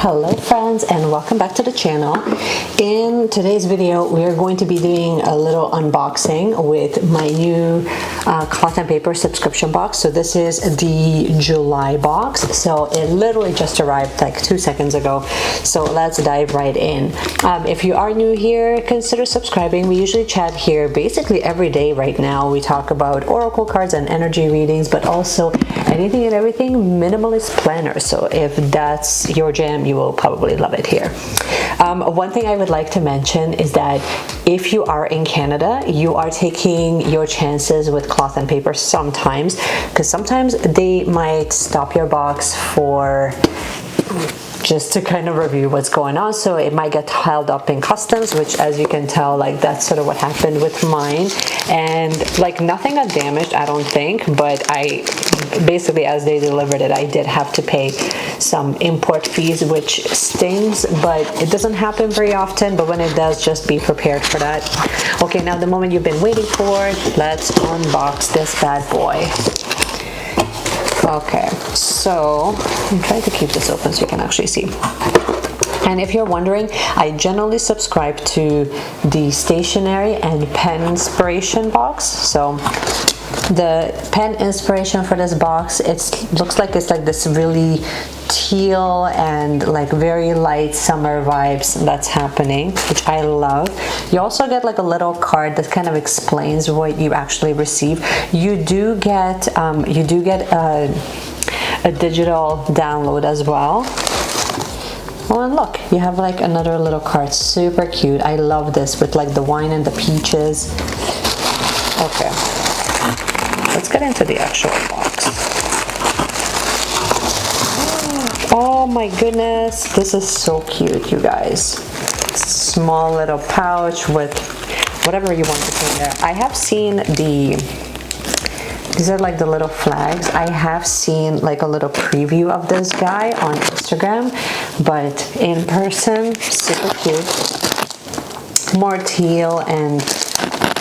Hello friends, and welcome back to the channel. In today's video we are going to be doing a little unboxing with my new cloth and paper subscription box. So this is the July box, so it literally just arrived like 2 seconds ago, so let's dive right in. If you are new here, consider subscribing. We usually chat here basically every day. Right now we talk about oracle cards and energy readings, but also anything and everything minimalist planner. So if that's your jam, you will probably love it here. One thing I would like to mention is that if you are in Canada, you are taking your chances with cloth and paper sometimes, because sometimes they might stop your box for just to kind of review what's going on. So it might get held up in customs, which, as you can tell, like that's sort of what happened with mine. And like nothing got damaged, I don't think, but I basically, as they delivered it, I did have to pay some import fees, which stings, but it doesn't happen very often. But when it does, just be prepared for that. Okay, now the moment you've been waiting for, let's unbox this bad boy. Okay, so I'm trying to keep this open so you can actually see. And if you're wondering, I generally subscribe to the stationery and pen inspiration box. So the pen inspiration for this box, it looks like it's like this really teal and like very light summer vibes that's happening, which I love. You also get like a little card that kind of explains what you actually receive. You do get a digital download as well. Oh, and look, you have like another little card, super cute. I love this with like the wine and the peaches. Okay, let's get into the actual box. Oh my goodness, this is so cute, you guys. Small little pouch with whatever you want to put in there. I have seen these are like the little flags. I have seen like a little preview of this guy on Instagram, but in person, super cute. More teal and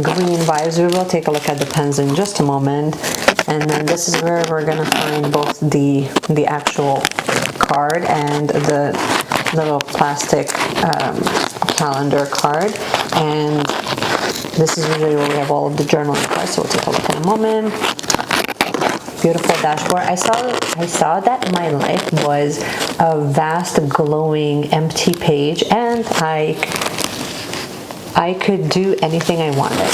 green vibes. We will take a look at the pens in just a moment. And then this is where we're gonna find both the actual card and the little plastic calendar card. And this is usually where we have all of the journaling cards, so we'll take a look in a moment. Beautiful dashboard. I saw that my life was a vast, glowing, empty page, and I could do anything I wanted.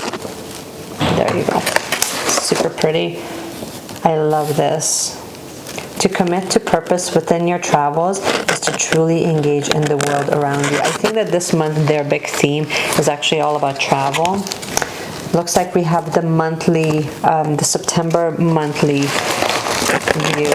There you go. Super pretty. I love this. To commit to purpose within your travels is to truly engage in the world around you. I think that this month their big theme is actually all about travel. Looks like we have the monthly, the September monthly view,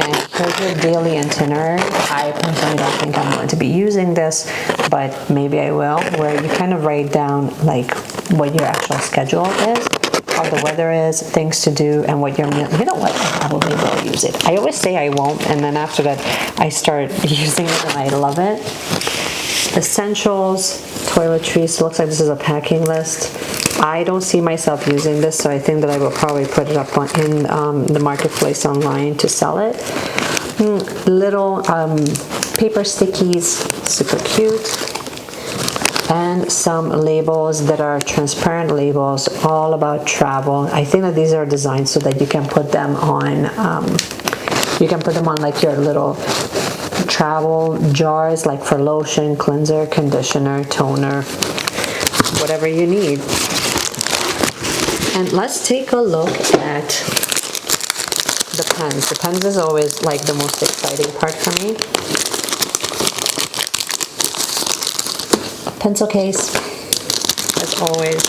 and here's your daily itinerary. I personally don't think I'm going to be using this, but maybe I will, where you kind of write down like what your actual schedule is, how the weather is, things to do, and what your meal. You know what? I probably will use it. I always say I won't, and then after that I start using it and I love it. Essentials, toiletries. Looks like this is a packing list. I don't see myself using this, so I think that I will probably put it up in the marketplace online to sell it. Little paper stickies, super cute. And some labels that are transparent labels, all about travel. I think that these are designed so that you can put them on, like your little travel jars, like for lotion, cleanser, conditioner, toner, whatever you need. And let's take a look at the pens. The pens is always like the most exciting part for me. Pencil case, as always.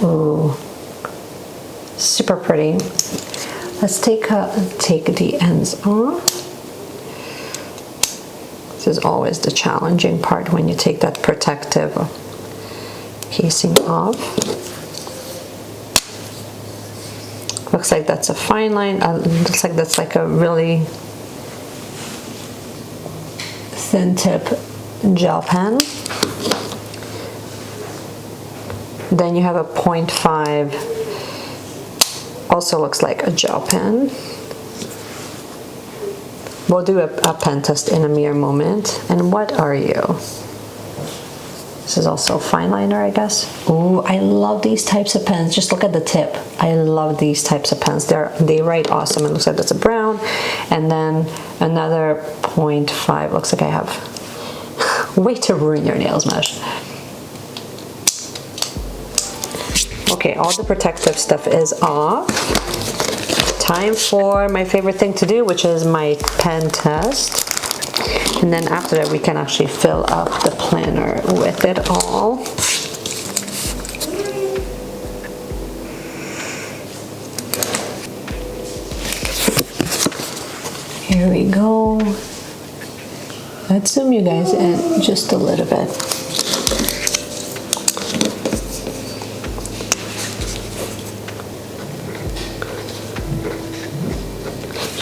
Ooh, super pretty. Let's take the ends off. This is always the challenging part when you take that protective casing off. Looks like that's a fine line. Looks like that's like a really thin tip gel pen. Then you have a 0.5, also looks like a gel pen. We'll do a pen test in a mere moment. And what are you? This is also a fine liner, I guess. Ooh, I love these types of pens. Just look at the tip. I love these types of pens. They write awesome. It looks like that's a brown. And then another 0.5. Looks like I have way to ruin your nails, Mesh. Okay, all the protective stuff is off. Time for my favorite thing to do, which is my pen test. And then after that, we can actually fill up the planner with it all. Here we go. Let's zoom you guys in just a little bit.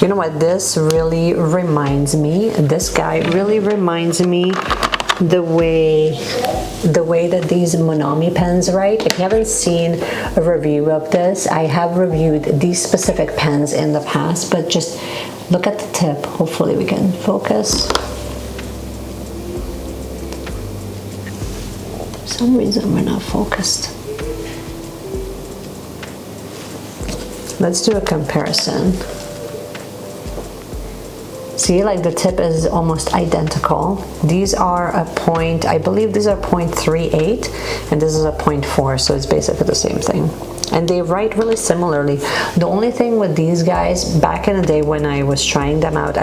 You know what this really reminds me? This guy really reminds me the way that these Monami pens write. If you haven't seen a review of this, I have reviewed these specific pens in the past, but just look at the tip. Hopefully we can focus. For some reason we're not focused. Let's do a comparison. See, like the tip is almost identical. These are a point, I believe these are 0.38 and this is a 0.4, so it's basically the same thing. And they write really similarly. The only thing with these guys, back in the day when I was trying them out,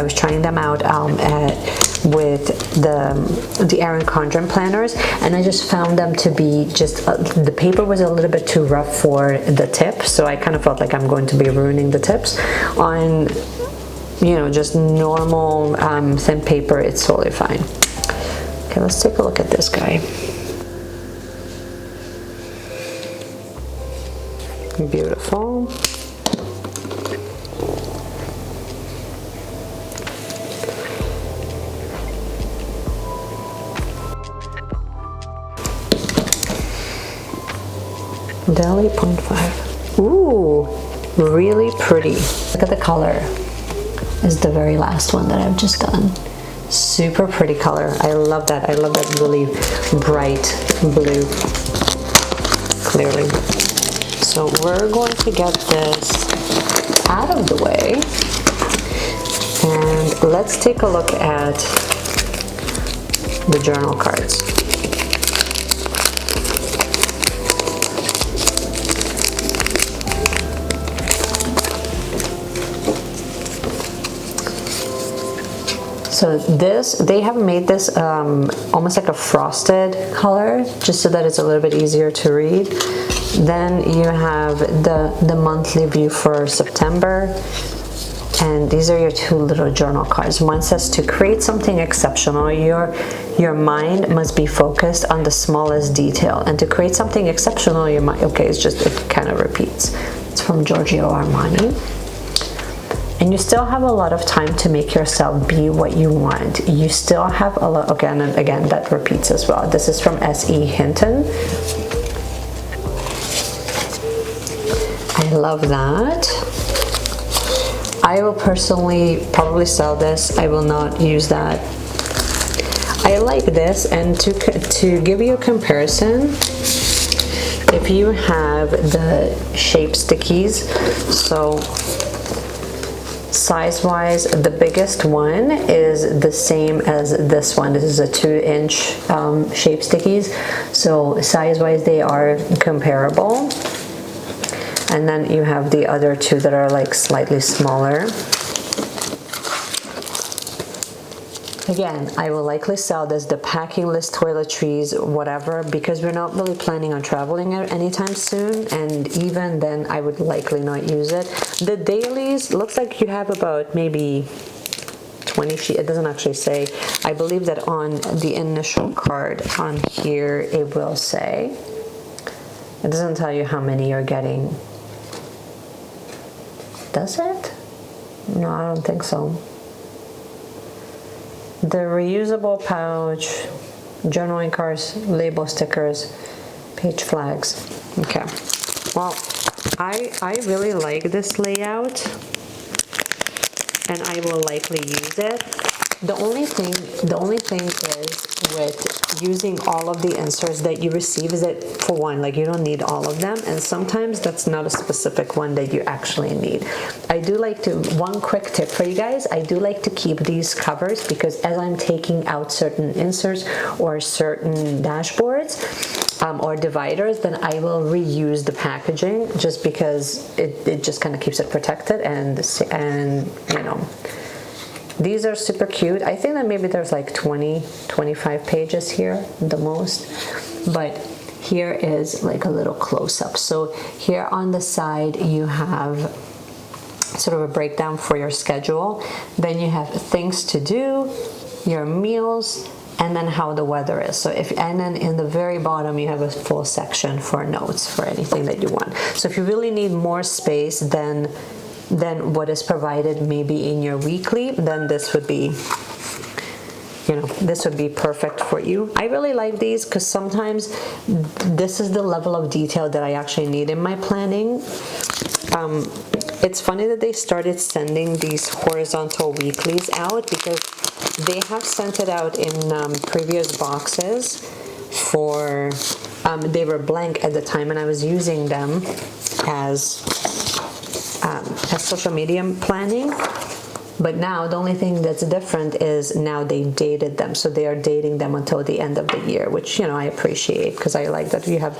with the Erin Condren planners, and I just found them to be just, the paper was a little bit too rough for the tip, so I kind of felt like I'm going to be ruining the tips. On, you know, just normal thin paper, it's totally fine. Okay, let's take a look at this guy. Beautiful. Deli 0.5. Ooh, really pretty. Look at the color. Is the very last one that I've just done. Super pretty color. I love that. I love that really bright blue. Clearly. So we're going to get this out of the way. And let's take a look at the journal cards. So this, they have made this almost like a frosted color, just so that it's a little bit easier to read. Then you have the monthly view for September, and these are your two little journal cards. One says, to create something exceptional, your mind must be focused on the smallest detail. And to create something exceptional, your mind, okay, it kind of repeats. It's from Giorgio Armani. And you still have a lot of time to make yourself be what you want. You still have a lot, again and again, that repeats as well. This is from S.E. Hinton. I love that. I will personally probably sell this. I will not use that. I like this, and to give you a comparison, if you have the shape stickies, so size-wise, the biggest one is the same as this one. This is a 2-inch shape stickies, so size-wise they are comparable. And then you have the other two that are like slightly smaller. Again, I will likely sell this, the packing list, toiletries, whatever, because we're not really planning on traveling anytime soon, and even then I would likely not use it. The dailies, looks like you have about maybe 20 sheets. It doesn't actually say. I believe that on the initial card on here it will say. It doesn't tell you how many you're getting. Does it? No, I don't think so. The reusable pouch, journaling cards, label stickers, Page flags. Okay. Well, I really like this layout, and I will likely use it. The only thing is with using all of the inserts that you receive is that, for one, like, you don't need all of them, and sometimes that's not a specific one that you actually need. I do like to, one quick tip for you guys, I do like to keep these covers, because as I'm taking out certain inserts or certain dashboards or dividers, then I will reuse the packaging, just because it just kind of keeps it protected, and you know, these are super cute. I think that maybe there's like 20-25 pages here, the most, but here is like a little close-up. So here on the side you have sort of a breakdown for your schedule, then you have things to do, your meals, and then how the weather is. So and then in the very bottom you have a full section for notes for anything that you want. So if you really need more space than what is provided maybe in your weekly, then this would be, you know, this would be perfect for you. I really like these because sometimes this is the level of detail that I actually need in my planning. It's funny that they started sending these horizontal weeklies out, because they have sent it out in previous boxes for, they were blank at the time, and I was using them as social media planning. But now the only thing that's different is now they dated them, so they are dating them until the end of the year, which, you know, I appreciate, because I like that you have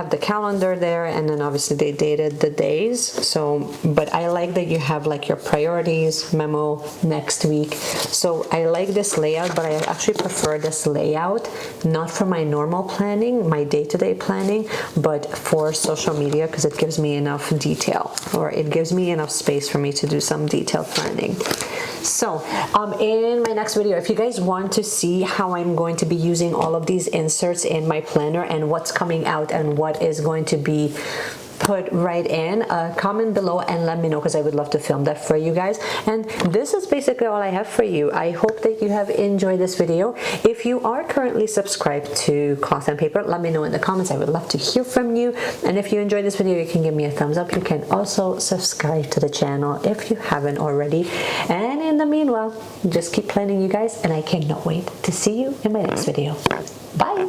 the calendar there, and then obviously they dated the days. So, but I like that you have like your priorities memo next week. So I like this layout, but I actually prefer this layout not for my normal planning, my day-to-day planning, but for social media, because it gives me enough detail, or it gives me enough space for me to do some detailed planning. So in my next video, if you guys want to see how I'm going to be using all of these inserts in my planner and what's coming out and what is going to be put right in, comment below and let me know, because I would love to film that for you guys. And this is basically all I have for you. I hope that you have enjoyed this video. If you are currently subscribed to Cloth and Paper, let me know in the comments. I would love to hear from you. And if you enjoyed this video, you can give me a thumbs up. You can also subscribe to the channel if you haven't already. And in the meanwhile, just keep planning, you guys, and I cannot wait to see you in my next video. Bye!